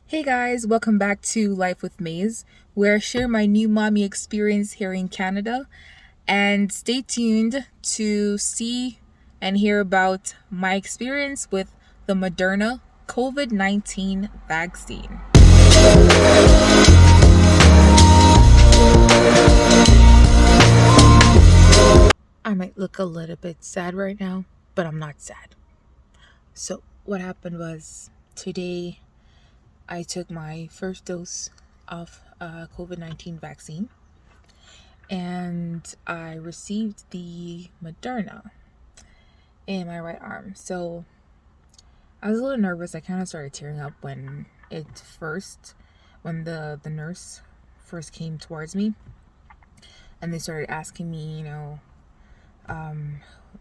Hey guys, welcome back to Life with Maze, where I share my new mommy experience here in Canada. And stay tuned to see and hear about my experience with the Moderna COVID-19 vaccine. I might look a little bit sad right now, but I'm not sad. So, what happened was today I took my first dose of COVID-19 vaccine, and I received the Moderna in my right arm. So I was a little nervous. I kind of started tearing up when the nurse first came towards me, and they started asking me,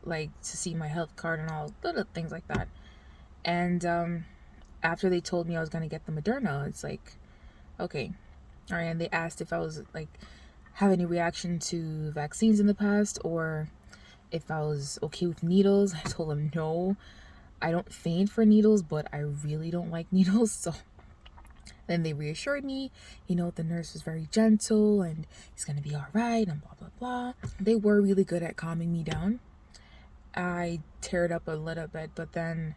like to see my health card and all little things like that. And after they told me I was gonna get the Moderna, it's like, okay, all right. And they asked if I was like have any reaction to vaccines in the past, or if I was okay with needles. I told them no. I don't faint for needles, but I really don't like needles. So then they reassured me, the nurse was very gentle and it's gonna be all right and blah blah blah. They were really good at calming me down. I teared up a little bit, but then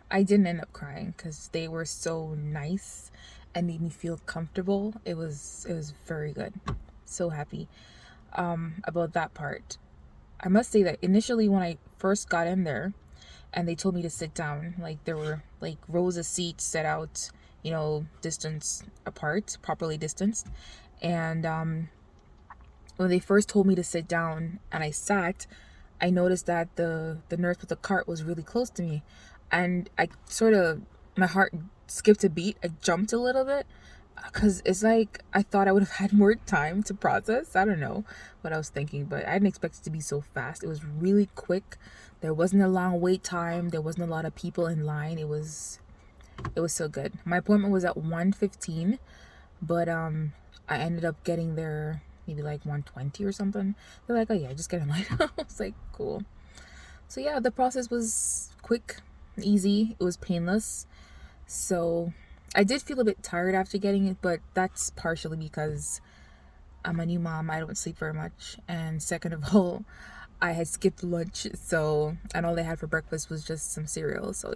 I didn't end up crying because they were so nice and made me feel comfortable. It was very good. So happy about that part. I must say that initially when I first got in there and they told me to sit down, like there were like rows of seats set out, distance apart, properly distanced. And when they first told me to sit down and I sat, I noticed that the nurse with the cart was really close to me, and I sort of my heart skipped a beat. I jumped a little bit because it's like I thought I would have had more time to process. I don't know what I was thinking, but I didn't expect it to be so fast. It was really quick. There wasn't a long wait time. There wasn't a lot of people in line. It was so good. My appointment was at 1:15, but I ended up getting there maybe like 1:20 or something. They're like, "Oh yeah, just get in line." I was like, "Cool." So yeah, the process was quick, easy. It was painless. So I did feel a bit tired after getting it, but that's partially because I'm a new mom. I don't sleep very much, and second of all, I had skipped lunch, and all they had for breakfast was just some cereal. So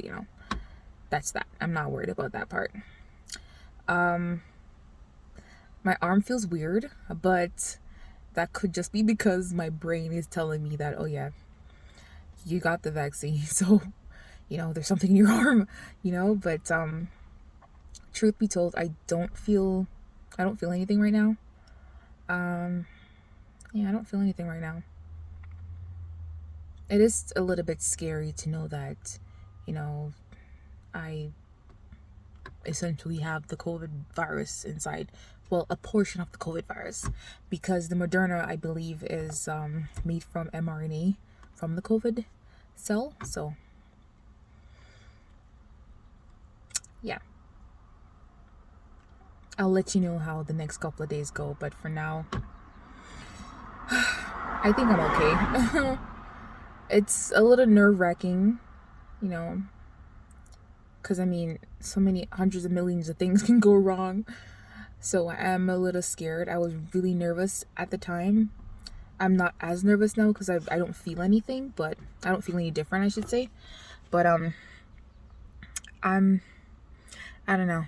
that's that. I'm not worried about that part. My arm feels weird, but that could just be because my brain is telling me that, oh yeah, you got the vaccine, so there's something in your arm, but truth be told, I don't feel anything right now. Yeah, I don't feel anything right now. It is a little bit scary to know that, I essentially have the COVID virus inside. Well, a portion of the COVID virus, because the Moderna, I believe, is made from mRNA from the COVID cell. So, yeah, I'll let you know how the next couple of days go. But for now, I think I'm okay. It's a little nerve-wracking, you know, because so many hundreds of millions of things can go wrong. So I am a little scared. I was really nervous at the time. I'm not as nervous now because I don't feel anything, but I don't feel any different, I should say. But I'm I don't know.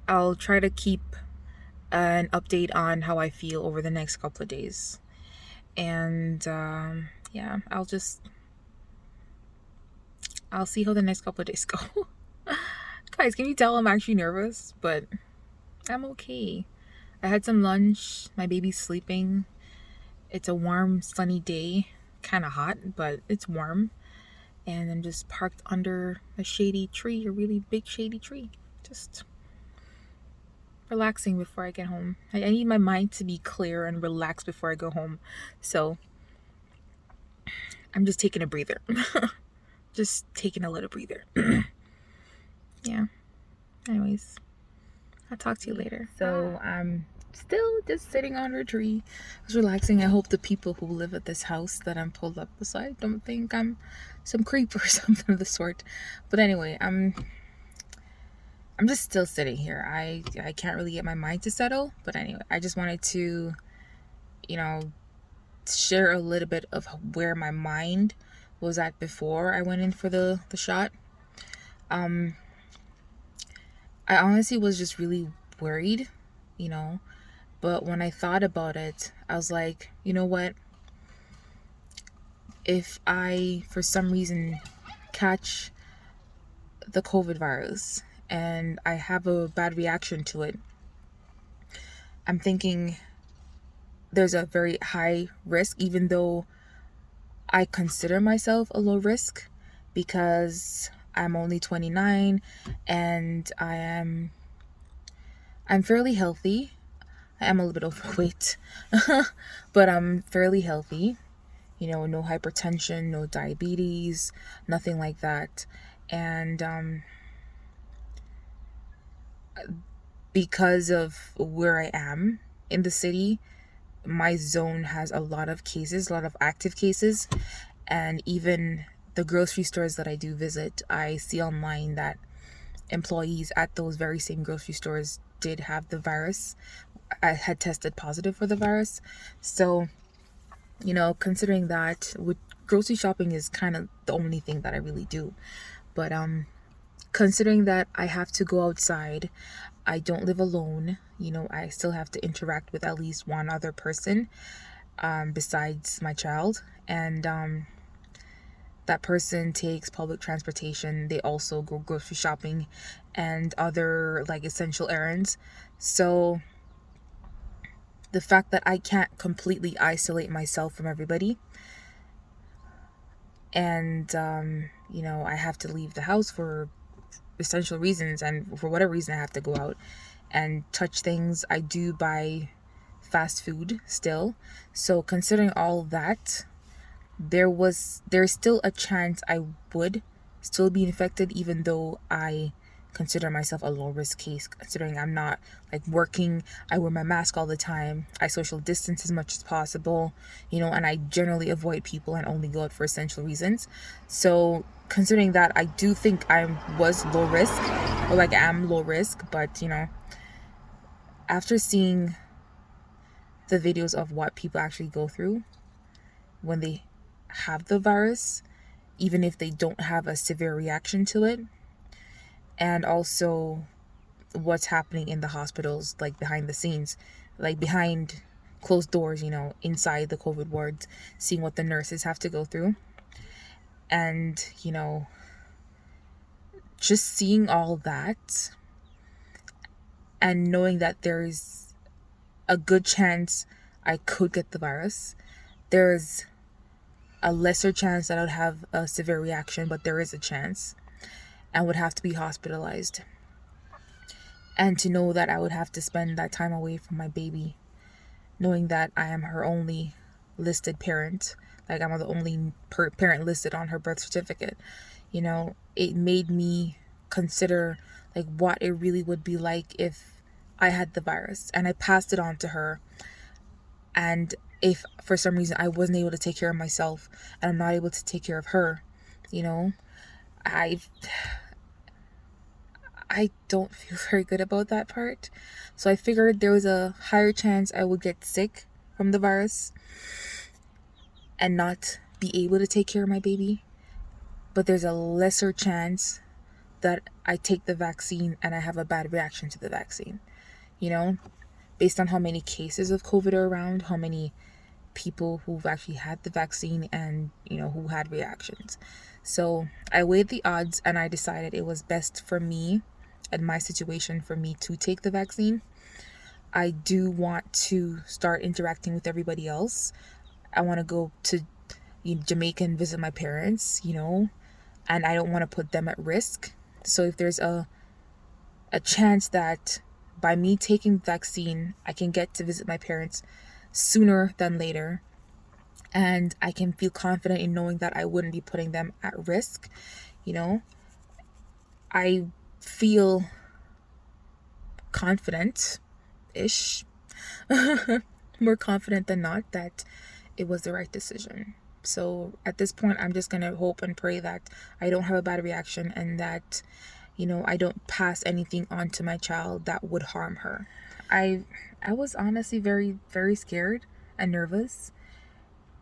I'll try to keep an update on how I feel over the next couple of days, and yeah, I'll see how the next couple of days go. Guys, can you tell I'm actually nervous? But I'm okay. I had some lunch. My baby's sleeping. It's a warm, sunny day. Kind of hot, but it's warm. And I'm just parked under a shady tree, a really big shady tree. Just relaxing before I get home. I need my mind to be clear and relaxed before I go home. So I'm just taking a breather. Just taking a little breather. Yeah. Anyways, I'll talk to you later. So I'm still just sitting under a tree. I was relaxing. I hope the people who live at this house that I'm pulled up beside don't think I'm some creep or something of the sort. But anyway, I'm I'm just still sitting here. I can't really get my mind to settle. But anyway, I just wanted to, you know, share a little bit of where my mind was at before I went in for the shot. I honestly was just really worried, you know. But when I thought about it, I was like, you know what? If I, for some reason, catch the COVID virus and I have a bad reaction to it, I'm thinking there's a very high risk, even though I consider myself a low risk because I'm only 29 and I'm fairly healthy. I am a little bit overweight, but I'm fairly healthy. You know, no hypertension, no diabetes, nothing like that. And because of where I am in the city, my zone has a lot of cases, a lot of active cases. And even the grocery stores that I do visit, I see online that employees at those very same grocery stores did have the virus. I had tested positive for the virus. So, you know, considering that, with grocery shopping is kind of the only thing that I really do. But considering that I have to go outside, I don't live alone. You know, I still have to interact with at least one other person besides my child. And that person takes public transportation. They also go grocery shopping and other like essential errands. So the fact that I can't completely isolate myself from everybody, and you know, I have to leave the house for essential reasons, and for whatever reason I have to go out and touch things. I do buy fast food still. So considering all that, there's still a chance I would still be infected, even though I consider myself a low risk case, considering I'm not like working. I wear my mask all the time. I social distance as much as possible, you know, and I generally avoid people and only go out for essential reasons. So considering that, I do think I was low risk, or like am low risk. But you know, after seeing the videos of what people actually go through when they have the virus, even if they don't have a severe reaction to it, and also what's happening in the hospitals, like behind the scenes, like behind closed doors, you know, inside the COVID wards, seeing what the nurses have to go through. And, you know, just seeing all that and knowing that there's a good chance I could get the virus. There's a lesser chance that I would have a severe reaction, but there is a chance, and would have to be hospitalized. And to know that I would have to spend that time away from my baby, knowing that I am her only listed parent, like I'm the only parent listed on her birth certificate, you know, it made me consider like what it really would be like if I had the virus and I passed it on to her. And if for some reason I wasn't able to take care of myself and I'm not able to take care of her, you know, I don't feel very good about that part. So I figured there was a higher chance I would get sick from the virus and not be able to take care of my baby. But there's a lesser chance that I take the vaccine and I have a bad reaction to the vaccine. You know, based on how many cases of COVID are around, how many people who've actually had the vaccine and, you know, who had reactions. So I weighed the odds and I decided it was best for me and my situation for me to take the vaccine. I do want to start interacting with everybody else. I want to go to Jamaica and visit my parents, you know, and I don't want to put them at risk. So if there's a chance that by me taking the vaccine, I can get to visit my parents sooner than later, and I can feel confident in knowing that I wouldn't be putting them at risk, you know, I feel confident-ish, more confident than not, that it was the right decision. So at this point, I'm just going to hope and pray that I don't have a bad reaction and that, I don't pass anything on to my child that would harm her. I was honestly very, very scared and nervous,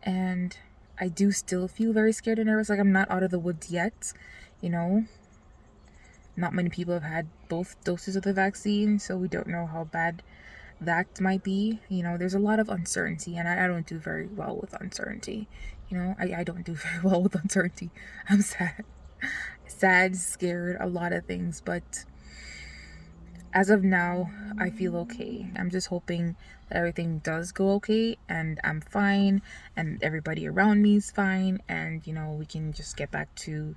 and I do still feel very scared and nervous. Like, I'm not out of the woods yet, you know. Not many people have had both doses of the vaccine, so we don't know how bad that might be. There's a lot of uncertainty, and I don't do very well with uncertainty. I don't do very well with uncertainty. I'm sad, scared, a lot of things, but as of now, I feel okay. I'm just hoping that everything does go okay, and I'm fine, and everybody around me is fine, and we can just get back to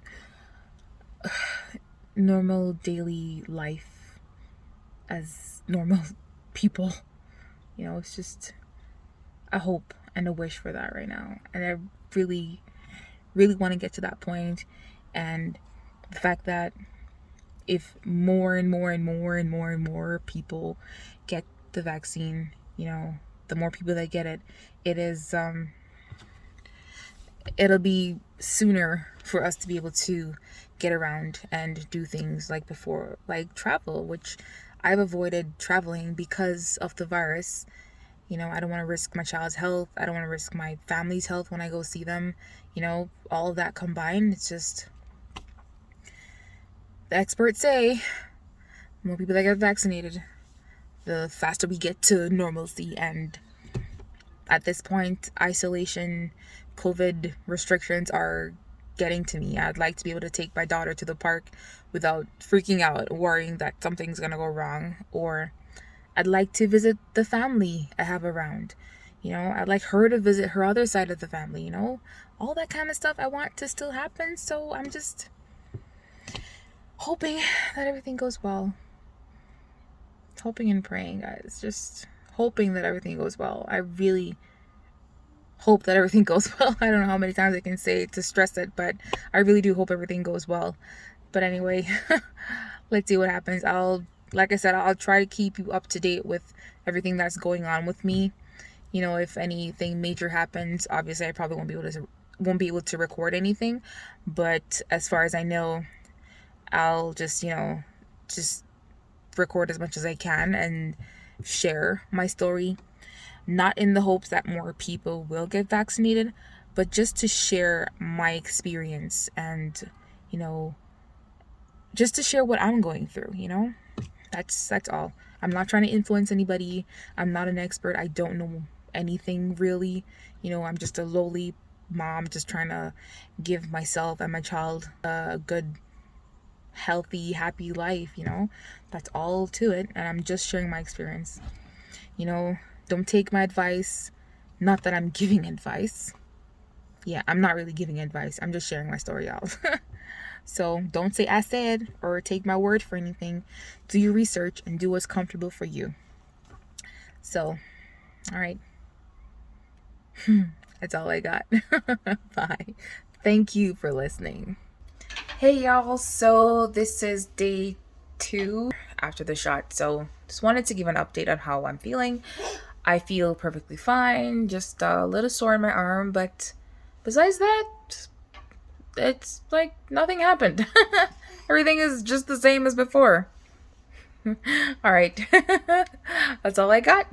normal daily life as normal people. It's just a hope and a wish for that right now, and I really, really want to get to that point. And the fact that if more and more and more and more and more people get the vaccine, the more people that get it, it'll be sooner for us to be able to get around and do things like before, like travel, which I've avoided traveling because of the virus. I don't want to risk my child's health. I don't want to risk my family's health when I go see them. All of that combined, it's just, the experts say, the more people that get vaccinated, the faster we get to normalcy. And at this point, isolation, COVID restrictions are getting to me. I'd like to be able to take my daughter to the park without freaking out, worrying that something's gonna go wrong. Or I'd like to visit the family I have around. I'd like her to visit her other side of the family, all that kind of stuff I want to still happen. So I'm just hoping that everything goes well. Hoping and praying, guys. Just hoping that everything goes well. I really hope that everything goes well. I don't know how many times I can say it to stress it, but I really do hope everything goes well. But anyway, let's see what happens. Like I said, I'll try to keep you up to date with everything that's going on with me. If anything major happens, obviously I probably won't be able to record anything. But as far as I know, I'll just record as much as I can and share my story. Not in the hopes that more people will get vaccinated, but just to share my experience and, just to share what I'm going through, That's all. I'm not trying to influence anybody. I'm not an expert. I don't know anything really. I'm just a lowly mom just trying to give myself and my child a good, healthy, happy life, That's all to it. And I'm just sharing my experience. Don't take my advice. Not that I'm giving advice. Yeah, I'm not really giving advice. I'm just sharing my story out. So don't say I said or take my word for anything. Do your research and do what's comfortable for you. So, all right. That's all I got. Bye. Thank you for listening. Hey y'all, so this is day 2 after the shot. So just wanted to give an update on how I'm feeling. I feel perfectly fine, just a little sore in my arm, but besides that, it's like nothing happened. Everything is just the same as before. All right. That's all I got.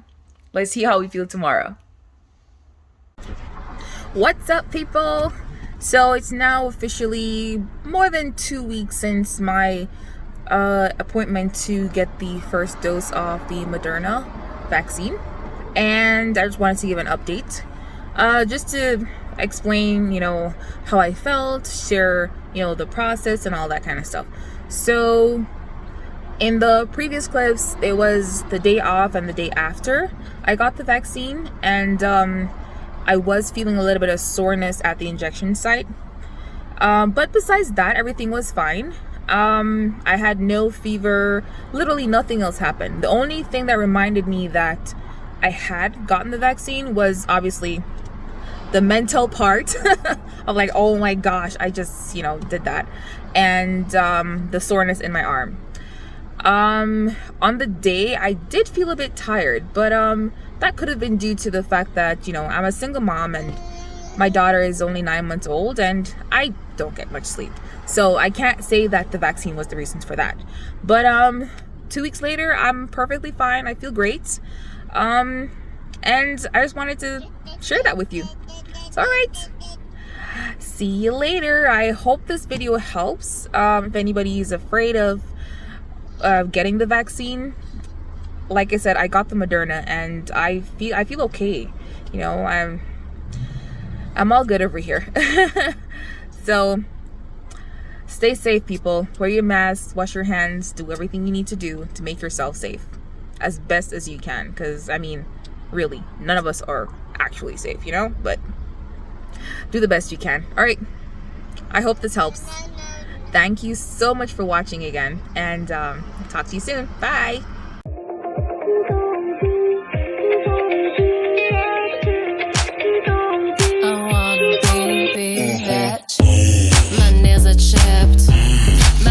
Let's see how we feel tomorrow. What's up, people? So it's now officially more than 2 weeks since my appointment to get the first dose of the Moderna vaccine. And I just wanted to give an update. Just to explain, how I felt, share, the process and all that kind of stuff. So in the previous clips, it was the day off and the day after I got the vaccine, and I was feeling a little bit of soreness at the injection site. But besides that, everything was fine. I had no fever. Literally nothing else happened. The only thing that reminded me that I had gotten the vaccine was obviously the mental part of like, oh my gosh, I just, did that. And the soreness in my arm. On the day, I did feel a bit tired, but that could have been due to the fact that, I'm a single mom and my daughter is only 9 months old and I don't get much sleep. So I can't say that the vaccine was the reasons for that. But 2 weeks later, I'm perfectly fine. I feel great. And I just wanted to share that with you. So, all right. See you later. I hope this video helps. If anybody is afraid of getting the vaccine, like I said, I got the Moderna and I feel okay. You know, I'm all good over here. So stay safe, people. Wear your masks, wash your hands, do everything you need to do to make yourself safe as best as you can, because I mean, really, none of us are actually safe, you know, but do the best you can. All right, I hope this helps. Thank you so much for watching again, and talk to you soon. Bye.